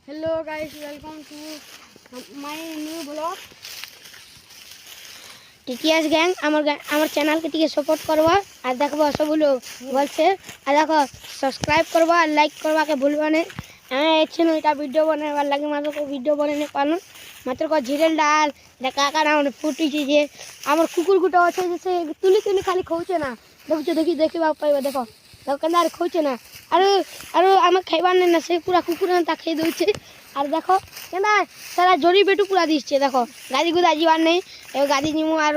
Hello guys, welcome to my new vlog. TTS gang আমার চ্যানেলকে টিকে সাপোর্ট করবা আর দেখবো সবগুলো বলছে আর দেখো সাবস্ক্রাইব করবা আর লাইক করবাকে ভুলবা না। আমি এসেছিল এটা ভিডিও বানাবার লাগে মাত্র ভিডিও বানাতে পারলাম মাত্র ঝিরেল ডাল দেখা কার আমার ফুটিছে যে আমার কুকুর গুটো আছে যে সে তুলি তুলি খালি খাওছে না দেখছো দেখিবা পাইবা দেখো দেখো কেন আর খাওছে না আর আর আমার খাইবার নেই না সে পুরা কুকুর তা খেয়ে দৌছে আর দেখো কেন সারা জরি বেটু পুরা দিচ্ছে দেখো গাড়ি গুদা যাবার নেই এবার গাড়ি নিমু আর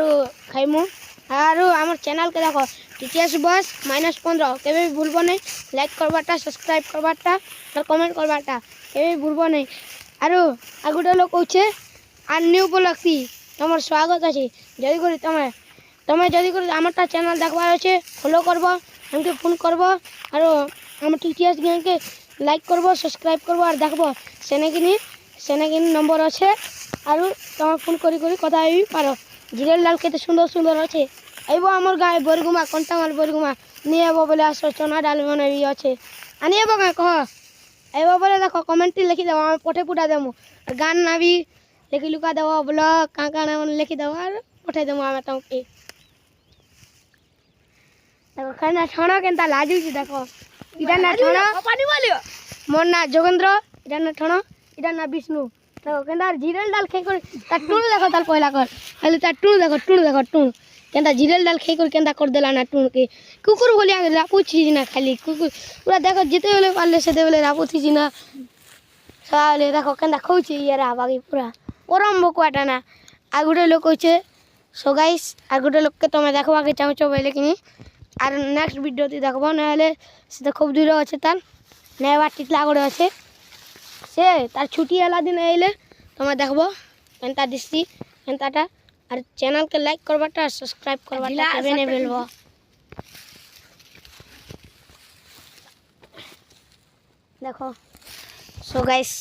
খাইমু আর আমার চ্যানেলকে দেখো টিটিএস বস -15 কেবে ভুলব না লাইক করবাটা সাবস্ক্রাইব করবাটা আর কমেন্ট করবাটা কেবে ভুলব না আর গোটে লোক কৌছে আর নিউ উপলক্ষী তোমার স্বাগত আছে যদি করে তুমি যদি করে আমারটা চ্যানেল দেখবার আছে ফলো করবো আমাকে ফোন করবো আর আমার টিটিএস গ্যাংকে লাইক করবো সাবস্ক্রাইব করবো আর দেখবো সেনাকিনি নম্বর আছে আর তোমার ফোন করি কথা হবি পারো জিরেল ডাল খেতে সুন্দর সুন্দর আছে আইব আমার গায়ে বরগুমা কন্টামাল বরগুমা নিয়ে যাবো বলে আসো চনা ডাল মানে আছে আনি যাবো গাঁ কহ আইব বলে দেখো কমেন্টে লিখি দেবো আমি পঠে পুটা দেবো আর গান নাবি লিখি লুকা দেবো ব্লগ কাঁ কাঁ লিখি দেবো আর পঠাই দেবো আমি তোমাকে দেখো খানা ছড়া কেনতা লাজুছি দেখো এটা না ছড়া মোর না যোগেন্দ্র এটা না ছড়া এটা না বিষ্ণু দেখো কেনতা জিরেল ডাল খেয়ে করে তার টুন দেখো তার পয়লা কর খালি তার টুন দেখো টুন কেনতা জিরেল ডাল খেয়ে করে কেনতা করে দিলা না টুনকে কুকুর বলে আগে রাপুছিস না খালি কুকুর পুরা দেখো যেতে হলে পারলে সেতে বলে রাপুছিস না তাহলে দেখো কেনতা খাওছি ইয়ারা বাকি পুরা ওরম বকুয়াটা না আর গোটে লোক হচ্ছে সো গাইস আর গোটে লোককে তুমি দেখো আগে চামচো বলে কিনি আর নেক্সট ভিডিওতে দেখবো নাহলে সেটা খুব দূরে আছে তার নেবার টিকলা করে আছে সে তার ছুটি এলা দিন এলে তোমার দেখবো এনতা দিচ্ছি এনতাটা আর চ্যানেলকে লাইক করবাটা আর সাবস্ক্রাইব করবাটা কেবে নে বলবো দেখো সো গাইস